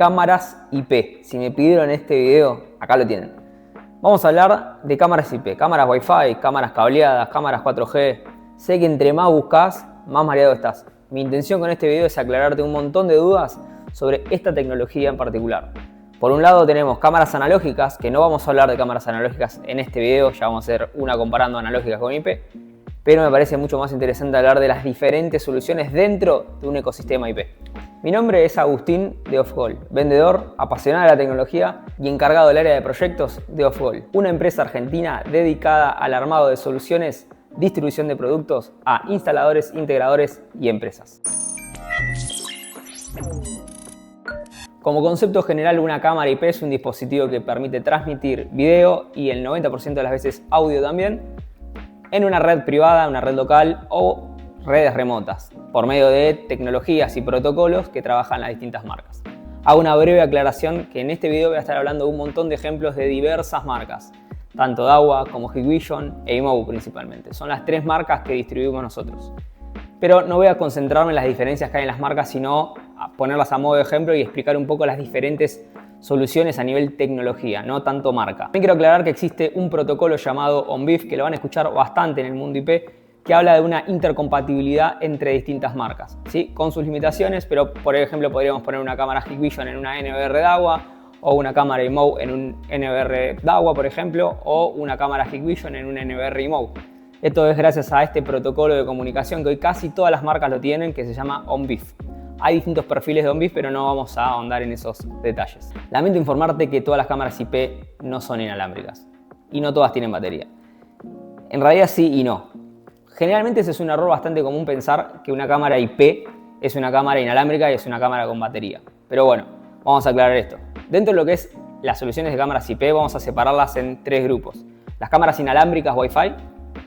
cámaras IP. Si me pidieron este video, acá lo tienen. Vamos a hablar de cámaras IP, cámaras Wi-Fi, cámaras cableadas, cámaras 4G. Sé que entre más buscas, más mareado estás. Mi intención con este video es aclararte un montón de dudas sobre esta tecnología en particular. Por un lado tenemos cámaras analógicas, que no vamos a hablar de cámaras analógicas en este video, ya vamos a hacer una comparando analógicas con IP, pero me parece mucho más interesante hablar de las diferentes soluciones dentro de un ecosistema IP. Mi nombre es Agustín de Offgoal, vendedor, apasionado de la tecnología y encargado del área de proyectos de Offgoal, una empresa argentina dedicada al armado de soluciones, distribución de productos a instaladores, integradores y empresas. Como concepto general, una cámara IP es un dispositivo que permite transmitir video y el 90% de las veces audio también en una red privada, una red local o redes remotas, por medio de tecnologías y protocolos que trabajan las distintas marcas. Hago una breve aclaración que en este video voy a estar hablando de un montón de ejemplos de diversas marcas, tanto Dahua como Hikvision e Imou principalmente. Son las tres marcas que distribuimos nosotros. Pero no voy a concentrarme en las diferencias que hay en las marcas, sino a ponerlas a modo de ejemplo y explicar un poco las diferentes soluciones a nivel tecnología, no tanto marca. También quiero aclarar que existe un protocolo llamado OnBeef, que lo van a escuchar bastante en el mundo IP, que habla de una intercompatibilidad entre distintas marcas, ¿sí? Con sus limitaciones, pero por ejemplo podríamos poner una cámara Hikvision en una NVR Dahua, o una cámara Imou en un NVR Dahua, por ejemplo, o una cámara Hikvision en un NVR Imou. Esto es gracias a este protocolo de comunicación que hoy casi todas las marcas lo tienen, que se llama OnBeef. Hay distintos perfiles de OnBeef, pero no vamos a ahondar en esos detalles. Lamento informarte que todas las cámaras IP no son inalámbricas y no todas tienen batería. En realidad sí y no. Generalmente ese es un error bastante común pensar que una cámara IP es una cámara inalámbrica y es una cámara con batería. Pero bueno, vamos a aclarar esto. Dentro de lo que es las soluciones de cámaras IP vamos a separarlas en tres grupos. Las cámaras inalámbricas Wi-Fi,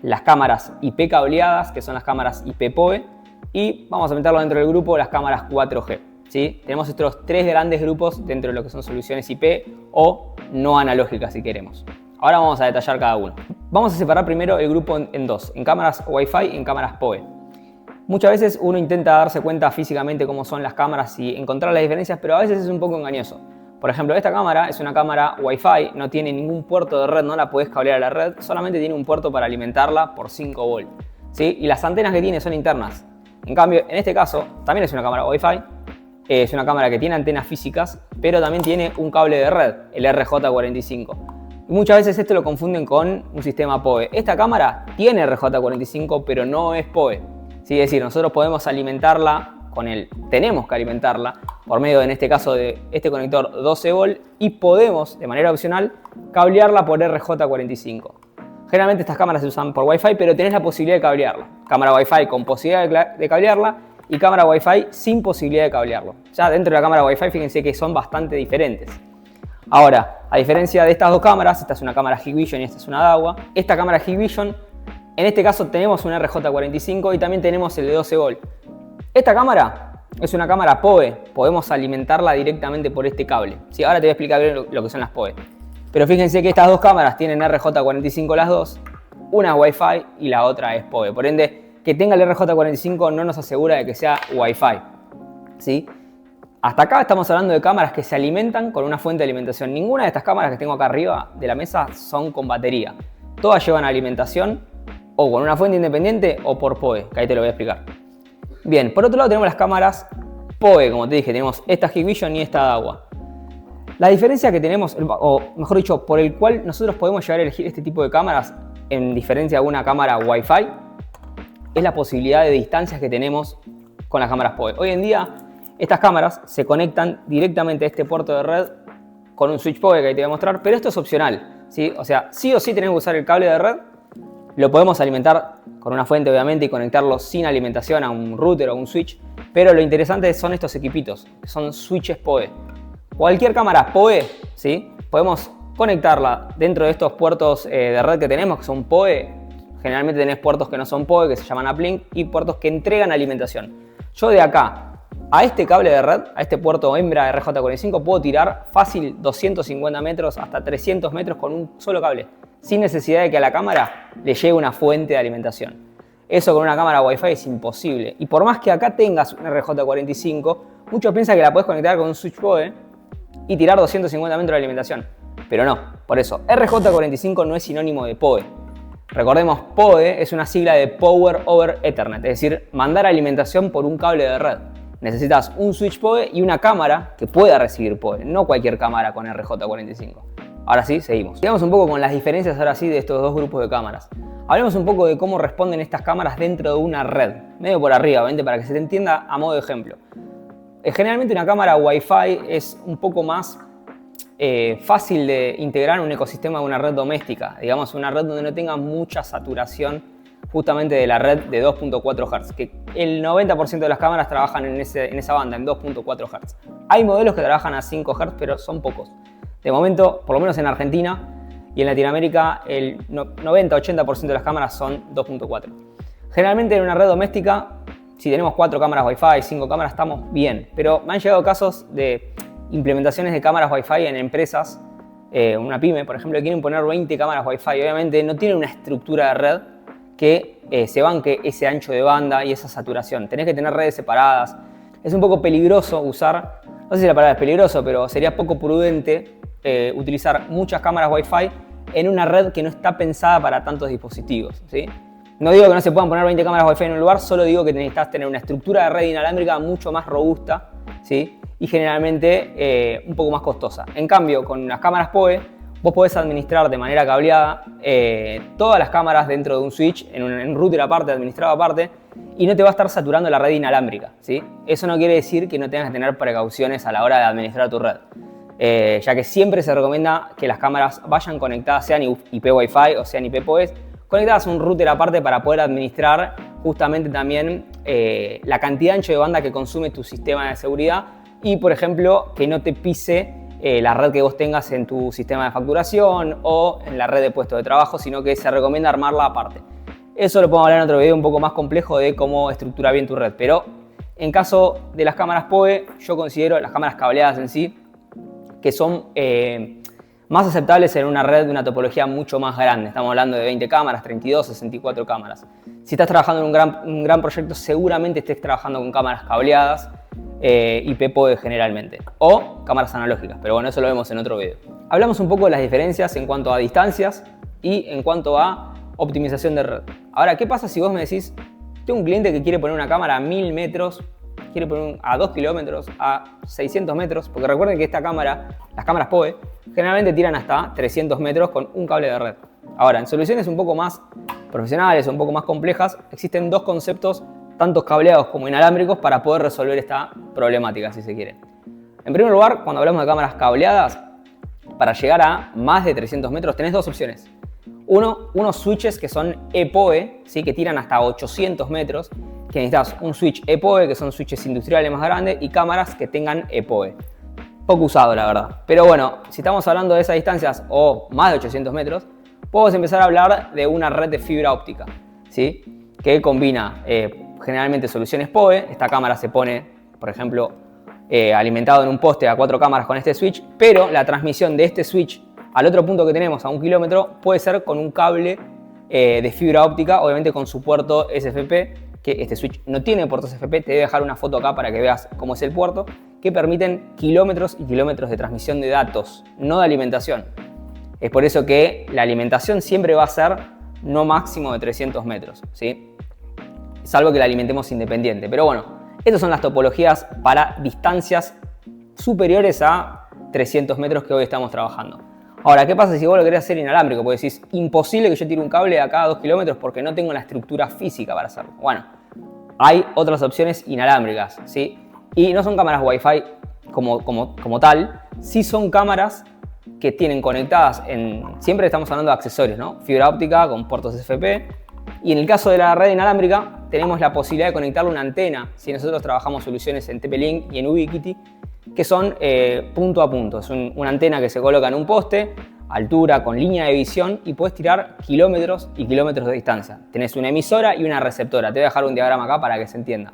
las cámaras IP cableadas, que son las cámaras IP PoE, y vamos a meterlo dentro del grupo las cámaras 4G. ¿Sí? Tenemos estos tres grandes grupos dentro de lo que son soluciones IP o no analógicas si queremos. Ahora vamos a detallar cada uno. Vamos a separar primero el grupo en dos, en cámaras Wi-Fi y en cámaras PoE. Muchas veces uno intenta darse cuenta físicamente cómo son las cámaras y encontrar las diferencias, pero a veces es un poco engañoso. Por ejemplo, esta cámara es una cámara Wi-Fi, no tiene ningún puerto de red, no la podés cablear a la red, solamente tiene un puerto para alimentarla por 5 volt. ¿Sí? Y las antenas que tiene son internas. En cambio, en este caso, también es una cámara Wi-Fi, es una cámara que tiene antenas físicas, pero también tiene un cable de red, el RJ45. Y muchas veces esto lo confunden con un sistema PoE. Esta cámara tiene RJ45, pero no es PoE. ¿Sí? Es decir, nosotros podemos alimentarla tenemos que alimentarla por medio, en este caso, de este conector 12 volt y podemos, de manera opcional, cablearla por RJ45. Generalmente estas cámaras se usan por Wi-Fi, pero tenés la posibilidad de cablearla. Cámara Wi-Fi con posibilidad de cablearla y cámara Wi-Fi sin posibilidad de cablearlo. Ya dentro de la cámara Wi-Fi, fíjense que son bastante diferentes. Ahora, a diferencia de estas dos cámaras, esta es una cámara Hikvision y esta es una Dahua, esta cámara Hikvision, en este caso tenemos un RJ45 y también tenemos el de 12 volt. Esta cámara es una cámara PoE, podemos alimentarla directamente por este cable. ¿Sí? Ahora te voy a explicar bien lo que son las PoE. Pero fíjense que estas dos cámaras tienen RJ45 las dos, una es Wi-Fi y la otra es PoE. Por ende, que tenga el RJ45 no nos asegura de que sea Wi-Fi. ¿Sí? Hasta acá estamos hablando de cámaras que se alimentan con una fuente de alimentación. Ninguna de estas cámaras que tengo acá arriba de la mesa son con batería. Todas llevan alimentación o con una fuente independiente o por PoE, que ahí te lo voy a explicar. Bien, por otro lado tenemos las cámaras PoE, como te dije, tenemos esta Hikvision y esta Dahua. La diferencia que tenemos, o mejor dicho, por el cual nosotros podemos llegar a elegir este tipo de cámaras en diferencia de una cámara Wi-Fi, es la posibilidad de distancias que tenemos con las cámaras PoE. Hoy en día estas cámaras se conectan directamente a este puerto de red con un switch PoE que ahí te voy a mostrar, pero esto es opcional, ¿sí? O sea, sí o sí tenemos que usar el cable de red, lo podemos alimentar con una fuente obviamente y conectarlo sin alimentación a un router o un switch, pero lo interesante son estos equipitos, que son switches PoE. Cualquier cámara PoE, ¿sí? Podemos conectarla dentro de estos puertos de red que tenemos, que son PoE. Generalmente tenés puertos que no son PoE, que se llaman uplink, y puertos que entregan alimentación. Yo de acá a este cable de red, a este puerto hembra RJ45, puedo tirar fácil 250 metros hasta 300 metros con un solo cable, sin necesidad de que a la cámara le llegue una fuente de alimentación. Eso con una cámara Wi-Fi es imposible. Y por más que acá tengas un RJ45, muchos piensan que la puedes conectar con un switch PoE y tirar 250 metros de alimentación. Pero no, por eso, RJ45 no es sinónimo de PoE. Recordemos, PoE es una sigla de Power over Ethernet, es decir, mandar alimentación por un cable de red. Necesitas un switch PoE y una cámara que pueda recibir PoE, no cualquier cámara con RJ45. Ahora sí, seguimos. Sigamos un poco con las diferencias ahora sí de estos dos grupos de cámaras. Hablemos un poco de cómo responden estas cámaras dentro de una red, medio por arriba, obviamente, para que se te entienda a modo de ejemplo. Generalmente una cámara Wi-Fi es un poco más fácil de integrar en un ecosistema de una red doméstica, digamos una red donde no tenga mucha saturación justamente de la red de 2.4 Hz, que el 90% de las cámaras trabajan en esa banda, en 2.4 Hz. Hay modelos que trabajan a 5 Hz, pero son pocos. De momento, por lo menos en Argentina y en Latinoamérica, el 90-80% de las cámaras son 2.4. Generalmente en una red doméstica, si tenemos 4 cámaras Wi-Fi, 5 cámaras, estamos bien, pero me han llegado casos de implementaciones de cámaras Wi-Fi en empresas, una pyme, por ejemplo, que quieren poner 20 cámaras Wi-Fi. Obviamente no tienen una estructura de red que se banque ese ancho de banda y esa saturación. Tenés que tener redes separadas. Es un poco peligroso usar, no sé si la palabra es peligroso, pero sería poco prudente utilizar muchas cámaras Wi-Fi en una red que no está pensada para tantos dispositivos, ¿sí? No digo que no se puedan poner 20 cámaras Wi-Fi en un lugar, solo digo que necesitas tener una estructura de red inalámbrica mucho más robusta, ¿sí? Y generalmente un poco más costosa. En cambio, con las cámaras PoE, vos podés administrar de manera cableada todas las cámaras dentro de un switch, en un router aparte, administrado aparte, y no te va a estar saturando la red inalámbrica, ¿sí? Eso no quiere decir que no tengas que tener precauciones a la hora de administrar tu red. Ya que siempre se recomienda que las cámaras vayan conectadas, sean IP Wi-Fi o sean IP PoE, conectadas a un router aparte para poder administrar justamente también la cantidad de ancho de banda que consume tu sistema de seguridad y, por ejemplo, que no te pise la red que vos tengas en tu sistema de facturación o en la red de puestos de trabajo, sino que se recomienda armarla aparte. Eso lo podemos hablar en otro video un poco más complejo de cómo estructurar bien tu red, pero en caso de las cámaras PoE, yo considero las cámaras cableadas en sí que son más aceptables en una red de una topología mucho más grande. Estamos hablando de 20 cámaras, 32, 64 cámaras. Si estás trabajando en un gran proyecto, seguramente estés trabajando con cámaras cableadas, IP PoE generalmente, o cámaras analógicas, pero bueno, eso lo vemos en otro video. Hablamos un poco de las diferencias en cuanto a distancias y en cuanto a optimización de red. Ahora, ¿qué pasa si vos me decís, tengo un cliente que quiere poner una cámara a 1000 metros, quiere poner a 2 kilómetros, a 600 metros, porque recuerden que esta cámara, las cámaras PoE, generalmente tiran hasta 300 metros con un cable de red. Ahora, en soluciones un poco más profesionales o un poco más complejas, existen dos conceptos, tanto cableados como inalámbricos, para poder resolver esta problemática, si se quiere. En primer lugar, cuando hablamos de cámaras cableadas, para llegar a más de 300 metros tenés dos opciones. Unos switches que son ePoE, ¿sí? Que tiran hasta 800 metros, que necesitas un switch ePoE, que son switches industriales más grandes, y cámaras que tengan ePoE. Poco usado, la verdad. Pero bueno, si estamos hablando de esas distancias o más de 800 metros, podemos empezar a hablar de una red de fibra óptica, ¿sí? Que combina generalmente soluciones PoE. Esta cámara se pone, por ejemplo, alimentado en un poste a 4 cámaras con este switch, pero la transmisión de este switch al otro punto que tenemos, a 1 kilómetro, puede ser con un cable de fibra óptica, obviamente con su puerto SFP, que este switch no tiene puertos SFP. Te voy a dejar una foto acá para que veas cómo es el puerto, que permiten kilómetros y kilómetros de transmisión de datos, no de alimentación. Es por eso que la alimentación siempre va a ser no máximo de 300 metros, ¿sí? Salvo que la alimentemos independiente. Pero bueno, estas son las topologías para distancias superiores a 300 metros que hoy estamos trabajando. Ahora, ¿qué pasa si vos lo querés hacer inalámbrico? Porque decís, imposible que yo tire un cable a cada 2 kilómetros porque no tengo la estructura física para hacerlo. Bueno, hay otras opciones inalámbricas, ¿sí? Y no son cámaras Wi-Fi como tal, sí son cámaras que tienen conectadas siempre estamos hablando de accesorios, ¿no? Fibra óptica con puertos SFP. Y en el caso de la red inalámbrica, tenemos la posibilidad de conectarle una antena. Si nosotros trabajamos soluciones en TP-Link y en Ubiquiti, que son punto a punto. Es una antena que se coloca en un poste, altura, con línea de visión, y puedes tirar kilómetros y kilómetros de distancia. Tenés una emisora y una receptora. Te voy a dejar un diagrama acá para que se entienda.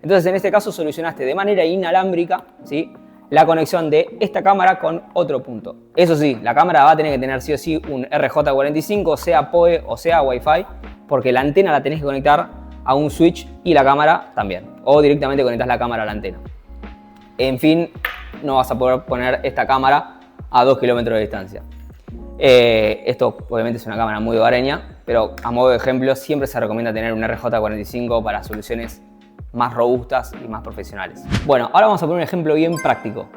Entonces, en este caso, solucionaste de manera inalámbrica, ¿sí?, la conexión de esta cámara con otro punto. Eso sí, la cámara va a tener que tener sí o sí un RJ45, sea PoE o sea Wi-Fi, porque la antena la tenés que conectar a un switch y la cámara también. O directamente conectás la cámara a la antena. En fin, no vas a poder poner esta cámara a 2 kilómetros de distancia. Esto obviamente es una cámara muy hogareña, pero a modo de ejemplo siempre se recomienda tener un RJ45 para soluciones más robustas y más profesionales. Bueno, ahora vamos a poner un ejemplo bien práctico.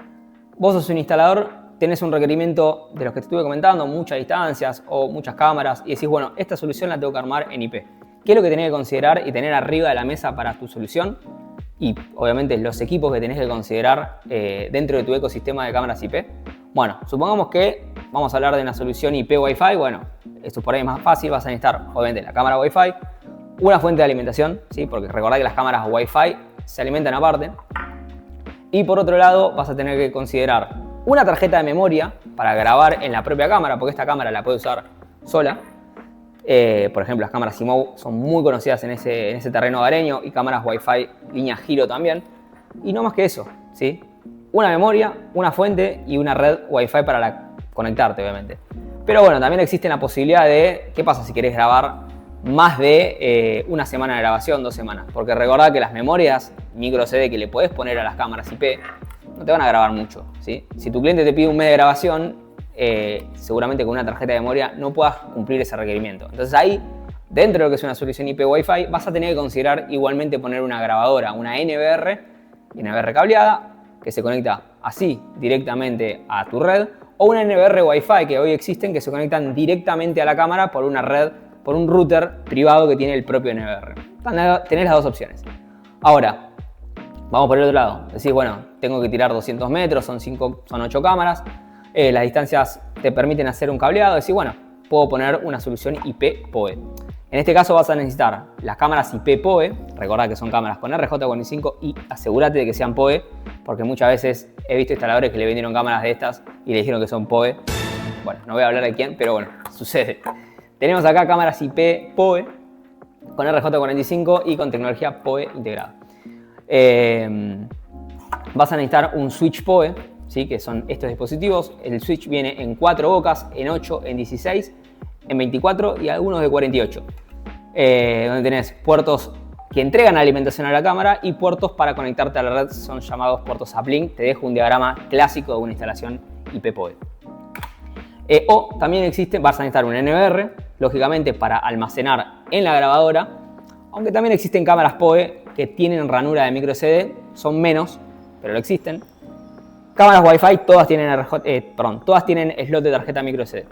Vos sos un instalador, tenés un requerimiento de los que te estuve comentando, muchas distancias o muchas cámaras, y decís, bueno, esta solución la tengo que armar en IP. ¿Qué es lo que tenés que considerar y tener arriba de la mesa para tu solución? Y obviamente los equipos que tenés que considerar dentro de tu ecosistema de cámaras IP. Bueno, supongamos que vamos a hablar de una solución IP Wi-Fi. Bueno, esto por ahí es más fácil. Vas a necesitar, obviamente, la cámara Wi-Fi, una fuente de alimentación, ¿sí? Porque recordad que las cámaras Wi-Fi se alimentan aparte. Y por otro lado, vas a tener que considerar una tarjeta de memoria para grabar en la propia cámara, porque esta cámara la puedes usar sola. Por ejemplo, las cámaras CMOS son muy conocidas en ese terreno hogareño, y cámaras Wi-Fi línea Giro también. Y no más que eso, ¿sí? Una memoria, una fuente y una red Wi-Fi para conectarte, obviamente. Pero bueno, también existe la posibilidad de, ¿qué pasa si querés grabar más de una semana de grabación, 2 semanas? Porque recordad que las memorias micro CD que le podés poner a las cámaras IP no te van a grabar mucho, ¿sí? Si tu cliente te pide un mes de grabación, seguramente con una tarjeta de memoria no puedas cumplir ese requerimiento. Entonces ahí, dentro de lo que es una solución IP Wi-Fi, vas a tener que considerar igualmente poner una grabadora, una NVR cableada, que se conecta así directamente a tu red, o una NVR Wi-Fi, que hoy existen, que se conectan directamente a la cámara por una red, por un router privado que tiene el propio NVR. Tenés las dos opciones. Ahora, vamos por el otro lado. Decís, bueno, tengo que tirar 200 metros, son 8 cámaras. Las distancias te permiten hacer un cableado. Decís, bueno, puedo poner una solución IP PoE. En este caso vas a necesitar las cámaras IP PoE. Recordad que son cámaras con RJ45 y asegúrate de que sean PoE, porque muchas veces he visto instaladores que le vendieron cámaras de estas y le dijeron que son PoE. Bueno, no voy a hablar de quién, pero bueno, sucede. Tenemos acá cámaras IP PoE con RJ45 y con tecnología PoE integrada. Vas a necesitar un switch PoE, ¿sí? Que son estos dispositivos. El switch viene en 4 bocas, en 8, en 16, en 24 y algunos de 48. Donde tenés puertos que entregan alimentación a la cámara y puertos para conectarte a la red, son llamados puertos uplink. Te dejo un diagrama clásico de una instalación IP PoE. O también existe, vas a necesitar un NVR, lógicamente para almacenar en la grabadora, aunque también existen cámaras PoE que tienen ranura de micro CD, son menos, pero lo existen. Cámaras Wi-Fi, todas tienen slot de tarjeta micro SD.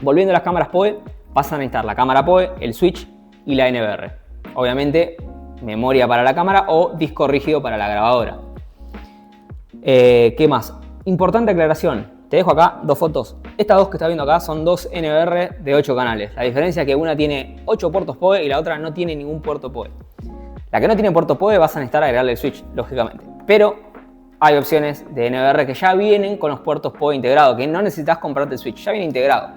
Volviendo a las cámaras PoE, vas a necesitar la cámara PoE, el switch y la NVR. Obviamente, memoria para la cámara o disco rígido para la grabadora. ¿Qué más? Importante aclaración. Te dejo acá 2 fotos. Estas 2 que estás viendo acá son 2 NVR de 8 canales. La diferencia es que una tiene 8 puertos PoE y la otra no tiene ningún puerto PoE. La que no tiene puerto PoE vas a necesitar agregarle el switch, lógicamente. Pero hay opciones de NVR que ya vienen con los puertos PoE integrados, que no necesitas comprarte el switch, ya viene integrado.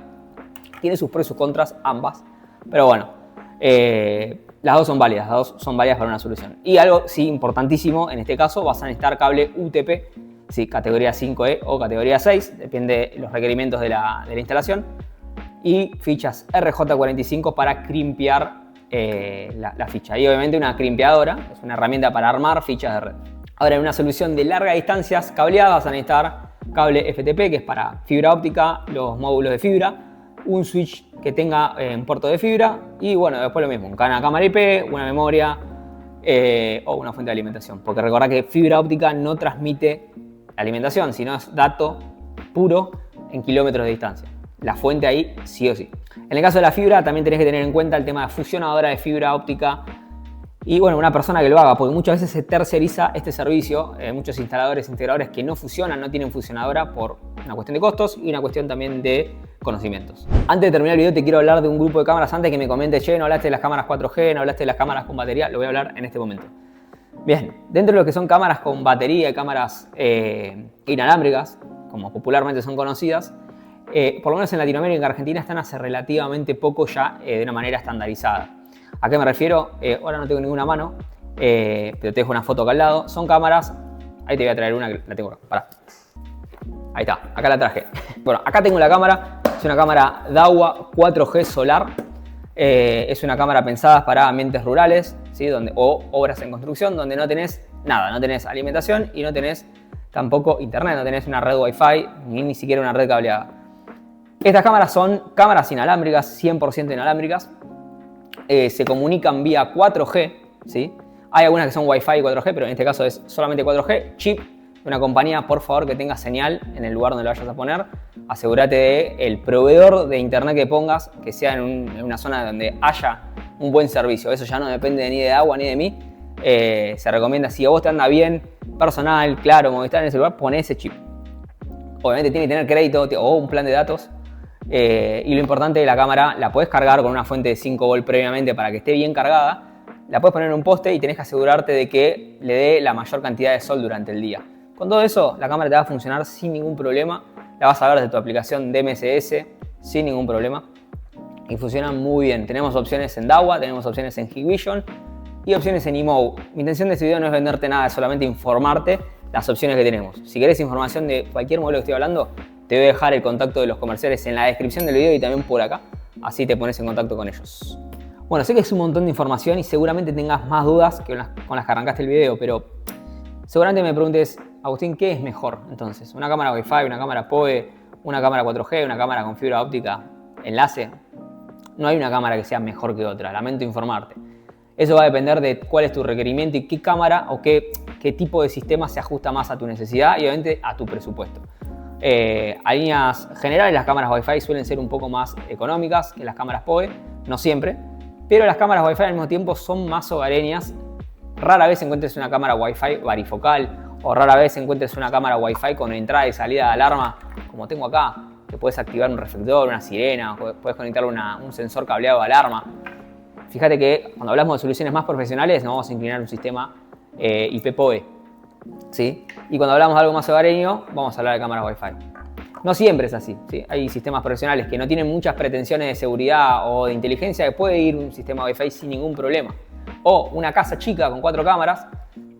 Tiene sus pros y sus contras ambas, pero bueno, las dos son válidas, para una solución. Y algo, sí, importantísimo, en este caso vas a necesitar cable UTP, sí, categoría 5E o categoría 6, depende de los requerimientos de la instalación, y fichas RJ45 para crimpear la ficha. Y obviamente una crimpeadora, es una herramienta para armar fichas de red. Ahora, en una solución de largas distancias cableadas vas a necesitar cable FTP, que es para fibra óptica, los módulos de fibra, un switch que tenga un puerto de fibra y bueno, después lo mismo, una cámara IP, una memoria o una fuente de alimentación. Porque recordad que fibra óptica no transmite alimentación, sino es dato puro en kilómetros de distancia. La fuente ahí sí o sí. En el caso de la fibra también tenés que tener en cuenta el tema de fusionadora de fibra óptica y bueno, una persona que lo haga, porque muchas veces se terceriza este servicio. Muchos instaladores, integradores que no fusionan, no tienen fusionadora por una cuestión de costos y una cuestión también de conocimientos. Antes de terminar el video te quiero hablar de un grupo de cámaras antes que me comentes, che, no hablaste de las cámaras 4G, no hablaste de las cámaras con batería, lo voy a hablar en este momento. Bien, dentro de lo que son cámaras con batería y cámaras inalámbricas, como popularmente son conocidas, por lo menos en Latinoamérica y en Argentina están hace relativamente poco ya de una manera estandarizada. ¿A qué me refiero? Ahora no tengo ninguna mano, pero te dejo una foto acá al lado. Son cámaras, ahí te voy a traer una que la tengo acá, pará. Ahí está, acá la traje. Bueno, acá tengo la cámara, es una cámara Dahua 4G solar. Es una cámara pensada para ambientes rurales, ¿sí? O obras en construcción donde no tenés nada, no tenés alimentación y no tenés tampoco internet, no tenés una red Wi-Fi ni siquiera una red cableada. Estas cámaras son cámaras inalámbricas, 100% inalámbricas. Se comunican vía 4G, ¿sí? Hay algunas que son Wi-Fi y 4G, pero en este caso es solamente 4G. Chip de una compañía, por favor, que tenga señal en el lugar donde lo vayas a poner. Asegúrate de el proveedor de internet que pongas, que sea en una zona donde haya un buen servicio. Eso ya no depende ni de agua ni de mí. Se recomienda, si a vos te anda bien, personal, claro, Movistar en ese lugar, poné ese chip. Obviamente tiene que tener crédito o un plan de datos. Y lo importante de la cámara, la podés cargar con una fuente de 5 volt previamente para que esté bien cargada. La podés poner en un poste y tenés que asegurarte de que le dé la mayor cantidad de sol durante el día. Con todo eso, la cámara te va a funcionar sin ningún problema. La vas a ver desde tu aplicación DMSS sin ningún problema. Y funciona muy bien. Tenemos opciones en Dahua, tenemos opciones en Hikvision y opciones en eMove. Mi intención de este video no es venderte nada, es solamente informarte las opciones que tenemos. Si querés información de cualquier modelo que estoy hablando, te voy a dejar el contacto de los comerciales en la descripción del video y también por acá. Así te pones en contacto con ellos. Bueno, sé que es un montón de información y seguramente tengas más dudas que con las que arrancaste el video, pero seguramente me preguntes, Agustín, ¿qué es mejor entonces? ¿Una cámara Wi-Fi, una cámara PoE, una cámara 4G, una cámara con fibra óptica, enlace? No hay una cámara que sea mejor que otra, lamento informarte. Eso va a depender de cuál es tu requerimiento y qué cámara o qué tipo de sistema se ajusta más a tu necesidad y obviamente a tu presupuesto. A líneas generales, las cámaras Wi-Fi suelen ser un poco más económicas que las cámaras PoE, no siempre, pero las cámaras Wi-Fi al mismo tiempo son más hogareñas. Rara vez encuentres una cámara Wi-Fi varifocal o rara vez encuentres una cámara Wi-Fi con entrada y salida de alarma, como tengo acá, que puedes activar un reflector, una sirena, puedes conectarle un sensor cableado de alarma. Fíjate que cuando hablamos de soluciones más profesionales nos vamos a inclinar a un sistema IP-PoE, ¿sí? Y cuando hablamos de algo más hogareño, vamos a hablar de cámaras Wi-Fi. No siempre es así, ¿sí? Hay sistemas profesionales que no tienen muchas pretensiones de seguridad o de inteligencia que puede ir un sistema Wi-Fi sin ningún problema. O una casa chica con 4 cámaras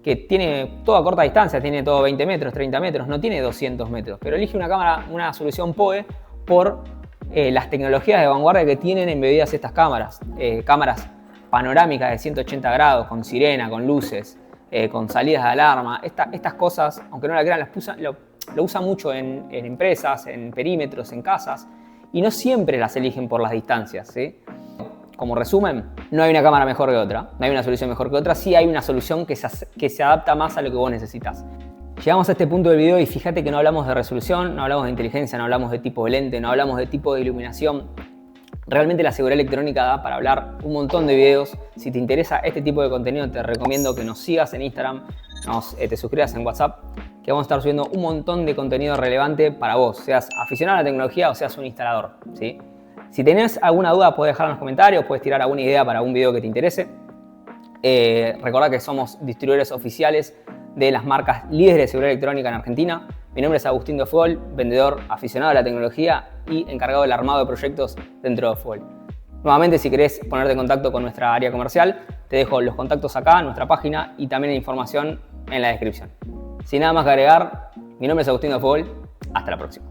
que tiene todo a corta distancia, tiene todo 20 metros, 30 metros, no tiene 200 metros, pero elige una solución PoE por las tecnologías de vanguardia que tienen embebidas estas cámaras. Cámaras panorámicas de 180 grados, con sirena, con luces, con salidas de alarma. Estas cosas, aunque no la crean, lo usan mucho en empresas, en perímetros, en casas, y no siempre las eligen por las distancias, ¿sí? Como resumen, no hay una cámara mejor que otra, no hay una solución mejor que otra, sí hay una solución que se adapta más a lo que vos necesitas. Llegamos a este punto del video y fíjate que no hablamos de resolución, no hablamos de inteligencia, no hablamos de tipo de lente, no hablamos de tipo de iluminación. Realmente la seguridad electrónica da para hablar un montón de videos. Si te interesa este tipo de contenido, te recomiendo que nos sigas en Instagram, te suscribas en WhatsApp, que vamos a estar subiendo un montón de contenido relevante para vos, seas aficionado a la tecnología o seas un instalador, ¿sí? Si tenés alguna duda, puedes dejar en los comentarios, puedes tirar alguna idea para algún video que te interese. Recordá que somos distribuidores oficiales de las marcas líderes de seguridad electrónica en Argentina. Mi nombre es Agustín de Ofgol, vendedor aficionado a la tecnología y encargado del armado de proyectos dentro de Ofgol. Nuevamente, si querés ponerte en contacto con nuestra área comercial, te dejo los contactos acá en nuestra página y también la información en la descripción. Sin nada más que agregar, mi nombre es Agustín de Ofgol. Hasta la próxima.